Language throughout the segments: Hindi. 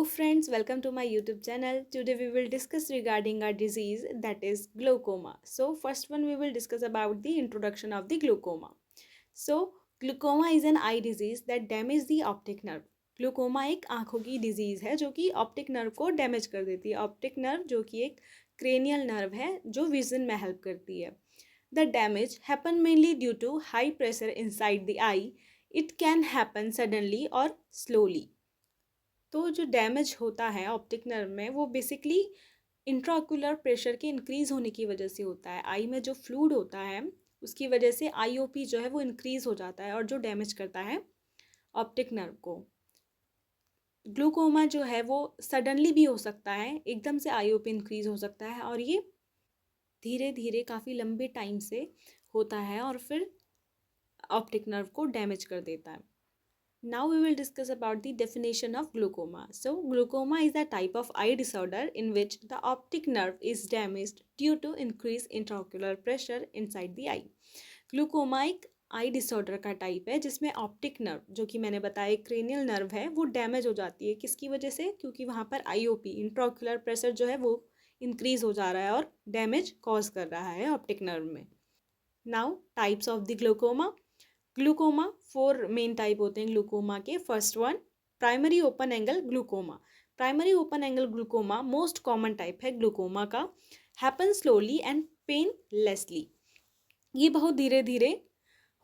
Hello friends, welcome to my YouTube channel. Today we will discuss regarding a disease that is glaucoma. So first one we will discuss about the introduction of the glaucoma. So glaucoma is an eye disease that damage the optic nerve. Glaucoma एक आंखों की डिजीज़ है जो कि ऑप्टिक नर्व को डैमेज कर देती है. ऑप्टिक नर्व जो कि एक क्रेनियल नर्व है जो विजन में हेल्प करती है. The damage happen mainly due to high pressure inside the eye. It can happen suddenly और स्लोली. तो जो डैमेज होता है ऑप्टिक नर्व में वो बेसिकली इंट्राओक्यूलर प्रेशर के इंक्रीज़ होने की वजह से होता है. आई में जो फ्लूइड होता है उसकी वजह से आईओपी जो है वो इंक्रीज़ हो जाता है और जो डैमेज करता है ऑप्टिक नर्व को. ग्लूकोमा जो है वो सडनली भी हो सकता है, एकदम से आईओपी इंक्रीज़ हो सकता है और ये धीरे धीरे काफ़ी लंबे टाइम से होता है और फिर ऑप्टिक नर्व को डैमेज कर देता है. Now we will discuss about the definition of glaucoma. So, glaucoma is a type of eye disorder in which the optic nerve is damaged due to increased intraocular pressure inside the eye. Glaucoma एक आई डिसऑर्डर का टाइप है जिसमें ऑप्टिक नर्व जो कि मैंने बताया क्रेनियल नर्व है वो डैमेज हो जाती है. किसकी वजह से? क्योंकि वहाँ पर आईओपी इंट्राओक्यूलर प्रेशर जो है वो इंक्रीज हो जा रहा है और डैमेज कॉज कर रहा है ऑप्टिक नर्व में. Now types of the glaucoma. Glaucoma 4 main type होते हैं ग्लूकोमा के. First one primary open angle glaucoma. Primary open angle glaucoma most common type है ग्लूकोमा का. Happen slowly and painlessly. ये बहुत धीरे धीरे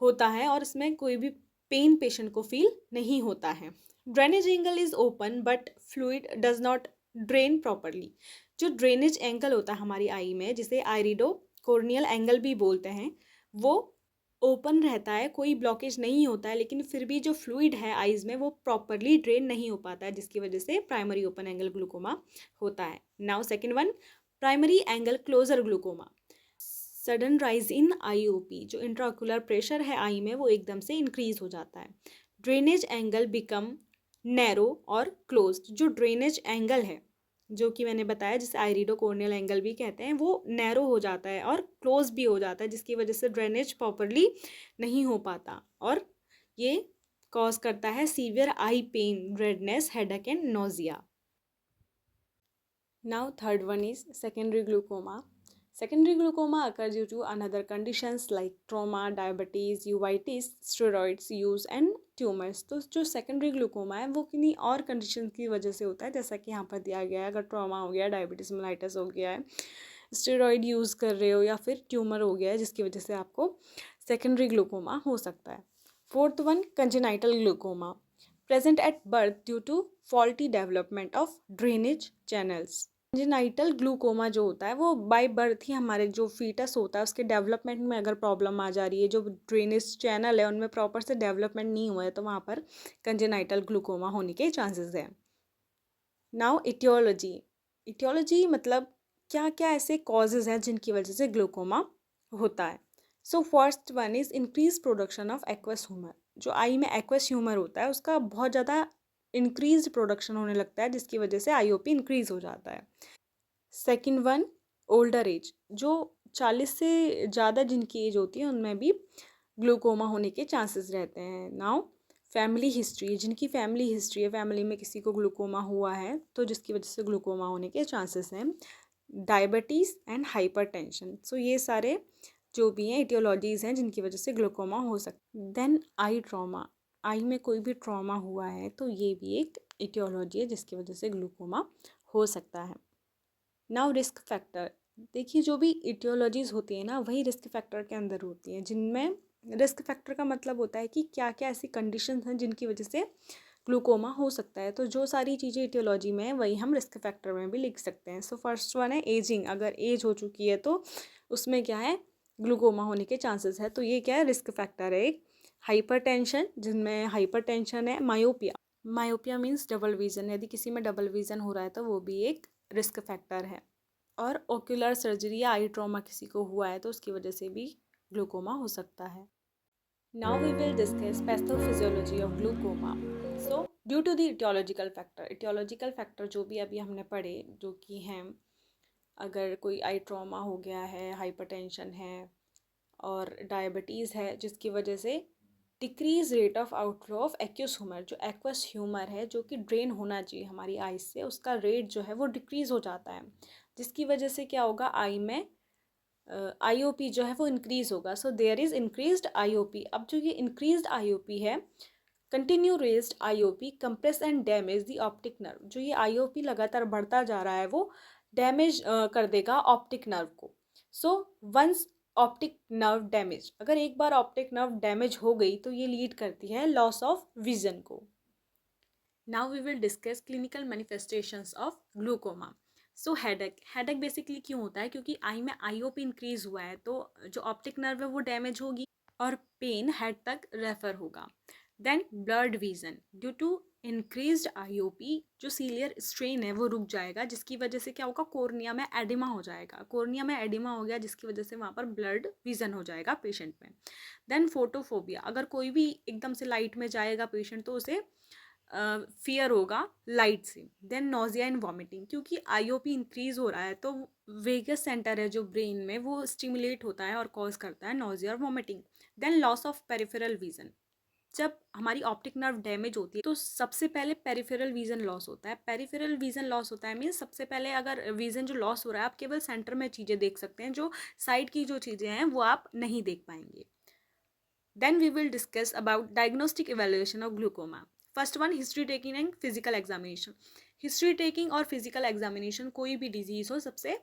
होता है और इसमें कोई भी पेन पेशेंट को फील नहीं होता है. Drainage angle is open but fluid does not drain properly. जो ड्रेनेज एंगल होता है हमारी आई में जिसे आइरिडो कॉर्नियल एंगल भी बोलते हैं वो ओपन रहता है, कोई ब्लॉकेज नहीं होता है, लेकिन फिर भी जो फ्लूइड है आइज़ में वो प्रॉपरली ड्रेन नहीं हो पाता है जिसकी वजह से प्राइमरी ओपन एंगल ग्लूकोमा होता है. Now second one primary angle closure glaucoma. Sudden rise in IOP. जो इंट्राओक्यूलर प्रेशर है आई में वो एकदम से इंक्रीज हो जाता है. ड्रेनेज एंगल बिकम नैरो और क्लोज. जो ड्रेनेज एंगल है जो कि मैंने बताया जिसे आइरिडो कॉर्नियल एंगल भी कहते हैं वो नैरो हो जाता है और क्लोज भी हो जाता है जिसकी वजह से ड्रेनेज प्रॉपरली नहीं हो पाता और ये कॉज करता है severe eye pain, redness, headache and nausea. Now third one is secondary glaucoma. Secondary glaucoma occurs due to another conditions like trauma, diabetes, uveitis, steroids use and tumors. तो जो सेकेंडरी ग्लूकोमा है वो किन्हीं और कंडीशन की वजह से होता है जैसा कि यहाँ पर दिया गया है. अगर ट्रॉमा हो गया, डायबिटीज मेलाइटिस हो गया है, स्टेरॉइड यूज़ कर रहे हो या फिर ट्यूमर हो गया है जिसकी वजह से आपको सेकेंडरी ग्लूकोमा हो सकता है. Fourth one congenital glaucoma. Present at birth due to faulty development of drainage channels. Congenital glaucoma जो होता है वो बाय बर्थ ही हमारे जो फीटस होता है उसके डेवलपमेंट में अगर प्रॉब्लम आ जा रही है, जो ड्रेनेज चैनल है उनमें प्रॉपर से डेवलपमेंट नहीं हुआ है तो वहाँ पर कंजेनाइटल ग्लूकोमा होने के चांसेस हैं. Now etiology. इटियोलॉजी मतलब क्या क्या ऐसे कॉजेज हैं जिनकी वजह से ग्लूकोमा होता है. So first one is increase production of aqueous humour. जो आई में एक्वस ह्यूमर होता है उसका बहुत ज़्यादा इंक्रीज प्रोडक्शन होने लगता है जिसकी वजह से आईओपी इंक्रीज हो जाता है. Second one older age. जो 40 से ज़्यादा जिनकी एज होती है उनमें भी ग्लूकोमा होने के चांसेस रहते हैं. Now family history. जिनकी फैमिली हिस्ट्री है, फैमिली में किसी को ग्लूकोमा हुआ है तो जिसकी वजह से ग्लूकोमा होने के चांसेस हैं. Diabetes and hypertension. सो ये सारे जो भी हैं इटियोलॉजीज़ हैं जिनकी वजह से ग्लूकोमा हो सकता है. Then I trauma. आई में कोई भी ट्रॉमा हुआ है तो ये भी एक इटियोलॉजी है जिसकी वजह से ग्लूकोमा हो सकता है. Now risk factor. देखिए जो भी इटियोलॉजीज़ होती है ना वही रिस्क फैक्टर के अंदर होती हैं, जिनमें रिस्क फैक्टर का मतलब होता है कि क्या क्या ऐसी कंडीशंस हैं जिनकी वजह से ग्लूकोमा हो सकता है. तो जो सारी चीज़ें इटियोलॉजी में है वही हम रिस्क फैक्टर में भी लिख सकते हैं. सो फर्स्ट वन है एजिंग. अगर एज हो चुकी है तो उसमें क्या है ग्लूकोमा होने के चांसेस है तो ये क्या है रिस्क फैक्टर है. एक हाइपरटेंशन, जिनमें हाइपरटेंशन है. Myopia. Myopia means double vision. यदि किसी में डबल विज़न हो रहा है तो वो भी एक रिस्क फैक्टर है. और ओक्यूलर सर्जरी या आई ट्रॉमा किसी को हुआ है तो उसकी वजह से भी ग्लूकोमा हो सकता है. Now we will discuss pathophysiology of glaucoma. So due to the etiological factor. Etiological factor जो भी अभी हमने पढ़े जो कि हैं, अगर कोई आई ट्रॉमा हो गया है, हाइपरटेंशन है और डायबिटीज़ है जिसकी वजह से decrease rate of outflow of aqueous humour, जो एक्वस ह्यूमर है जो कि ड्रेन होना चाहिए हमारी आई से, उसका रेट जो है वो डिक्रीज हो जाता है, जिसकी वजह से क्या होगा, आई में आईओपी जो है वो इंक्रीज होगा। So there is increased IOP. अब जो ये इंक्रीज्ड आईओपी है, continue raised IOP compress and damage the optic nerve, जो ये आईओपी लगातार बढ़ता जा रहा है वो डैमेज कर देगा ऑप्टिक नर्व को। So once optic nerve damage, अगर एक बार ऑप्टिक नर्व डैमेज हो गई तो ये लीड करती है लॉस ऑफ विजन को। Now we will discuss clinical manifestations of glaucoma. So headache basically क्यों होता है, क्योंकि आई में आईओपी इंक्रीज हुआ है तो जो ऑप्टिक नर्व है वो डैमेज होगी और पेन हेड तक रेफर होगा। Then blurred vision due to increased IOP, जो सीलियर स्ट्रेन है वो रुक जाएगा, जिसकी वजह से क्या होगा, कोर्निया में एडिमा हो जाएगा, कोर्निया में एडिमा हो गया जिसकी वजह से वहाँ पर ब्लड विजन हो जाएगा पेशेंट में। देन फोटोफोबिया, अगर कोई भी एकदम से लाइट में जाएगा पेशेंट तो उसे फियर होगा लाइट से। देन नोजिया एंड वॉमिटिंग, क्योंकि आईओपी इंक्रीज हो रहा है तो वेगस सेंटर है जो ब्रेन में वो स्टिमुलेट होता है और कॉज करता है नोजिया और vomiting. Then loss of peripheral vision, जब हमारी ऑप्टिक नर्व डैमेज होती है तो सबसे पहले पेरिफेरल विजन लॉस होता है। पेरिफेरल विजन लॉस होता है मीन्स सबसे पहले अगर विजन जो लॉस हो रहा है, आप केवल सेंटर में चीज़ें देख सकते हैं, जो साइड की जो चीज़ें हैं वो आप नहीं देख पाएंगे। Then we will discuss about diagnostic evaluation of glaucoma. First one, history taking and physical examination. History taking और physical examination कोई भी disease हो, सबसे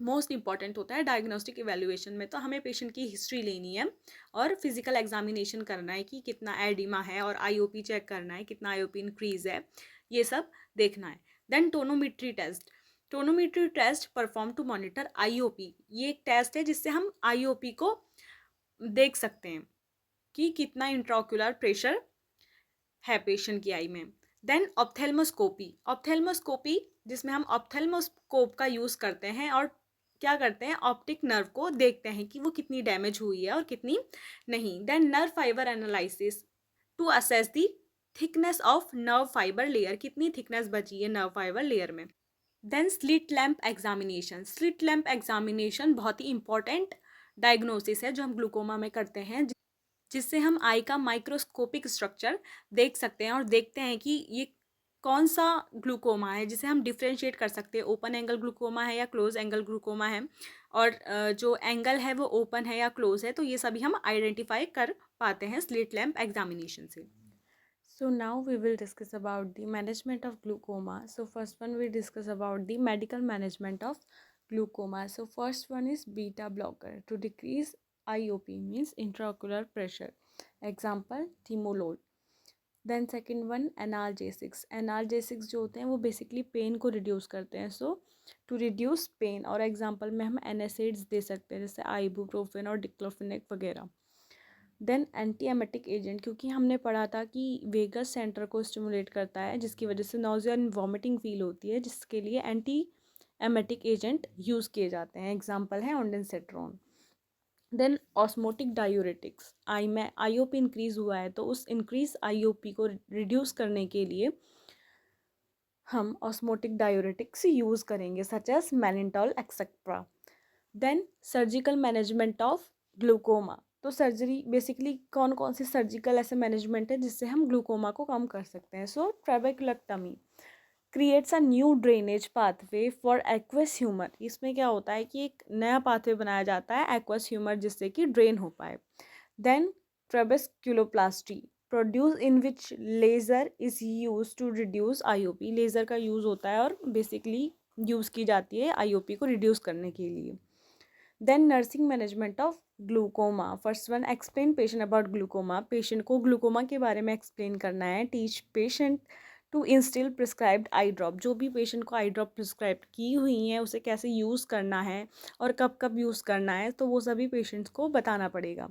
मोस्ट इंपॉर्टेंट होता है डायग्नोस्टिक इवेल्युएशन में। तो हमें पेशेंट की हिस्ट्री लेनी है और फिजिकल एग्जामिनेशन करना है कि कितना एडिमा है, और आईओपी चेक करना है कितना आईओपी इंक्रीज है, ये सब देखना है। Then tonometry test, tonometry test perform to monitor IOP, ये एक टेस्ट है जिससे हम आईओपी को देख सकते हैं कि कितना इंट्राओक्यूलर प्रेशर है पेशेंट की आई में। देन ऑप्थेल्मोस्कोपी, ऑप्थेल्मोस्कोपी जिसमें हम ऑप्थेल्मोस्कोप का यूज़ करते हैं और क्या करते हैं, ऑप्टिक नर्व को देखते हैं कि वो कितनी डैमेज हुई है और कितनी नहीं। Then nerve fibre analysis to assess the thickness of nerve fibre layer, कितनी थिकनेस बची है नर्व फाइबर लेयर में। Then slit lamp examination, slit lamp examination बहुत ही इंपॉर्टेंट डायग्नोसिस है जो हम ग्लूकोमा में करते हैं, जिससे हम आई का माइक्रोस्कोपिक स्ट्रक्चर देख सकते हैं और देखते हैं कि ये कौन सा ग्लूकोमा है, जिसे हम डिफ्रेंशिएट कर सकते हैं, ओपन एंगल ग्लूकोमा है या क्लोज एंगल ग्लूकोमा है, और जो एंगल है वो ओपन है या क्लोज है, तो ये सभी हम आइडेंटिफाई कर पाते हैं स्लिट लैम्प एग्जामिनेशन से। So now we will discuss about the management of glaucoma. So first one we discuss about the medical management of glaucoma. So first one is beta blocker to decrease IOP means intraocular pressure. Example timolol. Then second one analgesics. Analgesics जो होते हैं वो basically pain को reduce करते हैं. So to reduce pain और example में हम NSAIDs दे सकते हैं जैसे ibuprofen और diclofenac वगैरह. देन एंटी एमेटिक एजेंट, क्योंकि हमने पढ़ा था कि वेगस सेंटर को स्टिमुलेट करता है जिसकी वजह से नोजिया एंड वॉमिटिंग फील होती है, जिसके लिए एंटी एमेटिक एजेंट यूज़ किए जाते हैं। एग्जांपल है ऑन्डेंसेट्रॉन। देन ऑस्मोटिक डायूरेटिक्स, आई में आईओपी इंक्रीज हुआ है तो उस इंक्रीज आईओपी को रिड्यूस करने के लिए हम ऑस्मोटिक डायूरेटिक्स यूज़ करेंगे such as mannitol etcetera. Then surgical management of glaucoma, तो सर्जरी बेसिकली कौन कौन सी सर्जिकल ऐसे मैनेजमेंट है जिससे हम ग्लूकोमा को कम कर सकते हैं। So trabeculectomy creates a new drainage pathway for aqueous humour, इसमें क्या होता है कि एक नया पाथवे बनाया जाता है एक्वस ह्यूमर जिससे कि ड्रेन हो पाए। Then trabeculoplasty produce in which laser is used to reduce IOP, laser का यूज़ होता है और बेसिकली यूज़ की जाती है आईओपी को रिड्यूस करने के लिए। Then nursing management of glaucoma, first one explain patient about glaucoma, patient को ग्लूकोमा के बारे में एक्सप्लेन करना है। Teach patient to instil prescribed eye drop, जो भी पेशेंट को आई ड्रॉप प्रिस्क्राइब की हुई हैं उसे कैसे यूज़ करना है और कब कब यूज़ करना है, तो वो सभी पेशेंट्स को बताना पड़ेगा।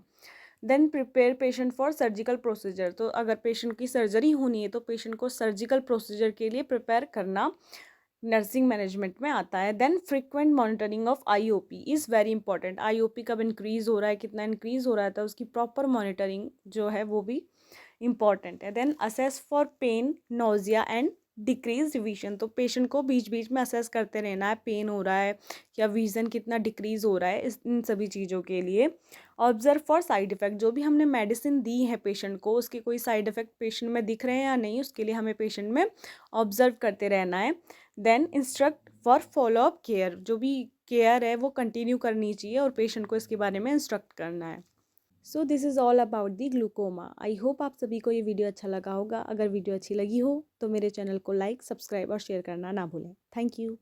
Then prepare patient for surgical procedure, तो अगर पेशेंट की सर्जरी होनी है तो पेशेंट को सर्जिकल प्रोसीजर के लिए प्रिपेयर करना नर्सिंग मैनेजमेंट में आता है। Then frequent monitoring of IOP is very important, IOP कब इंक्रीज हो रहा है, कितना इंक्रीज हो रहा था, उसकी प्रॉपर मॉनिटरिंग जो है वो भी इम्पॉर्टेंट है। Then assess for pain nausea and decrease vision, तो पेशेंट को बीच बीच में असेस करते रहना है, पेन हो रहा है या विजन कितना डिक्रीज हो रहा है, इन सभी चीज़ों के लिए। ऑब्जर्व फॉर साइड इफ़ेक्ट, जो भी हमने मेडिसिन दी है पेशेंट को, उसके कोई साइड इफ़ेक्ट पेशेंट में दिख रहे हैं या नहीं, उसके लिए हमें पेशेंट में ऑब्जर्व करते रहना है। Then instruct for follow up care, जो भी केयर है वो कंटिन्यू करनी चाहिए और पेशेंट को इसके बारे में इंस्ट्रक्ट करना है। So this is all about the glaucoma. I hope आप सभी को ये वीडियो अच्छा लगा होगा। अगर वीडियो अच्छी लगी हो तो मेरे चैनल को लाइक, सब्सक्राइब और शेयर करना ना भूलें। Thank you.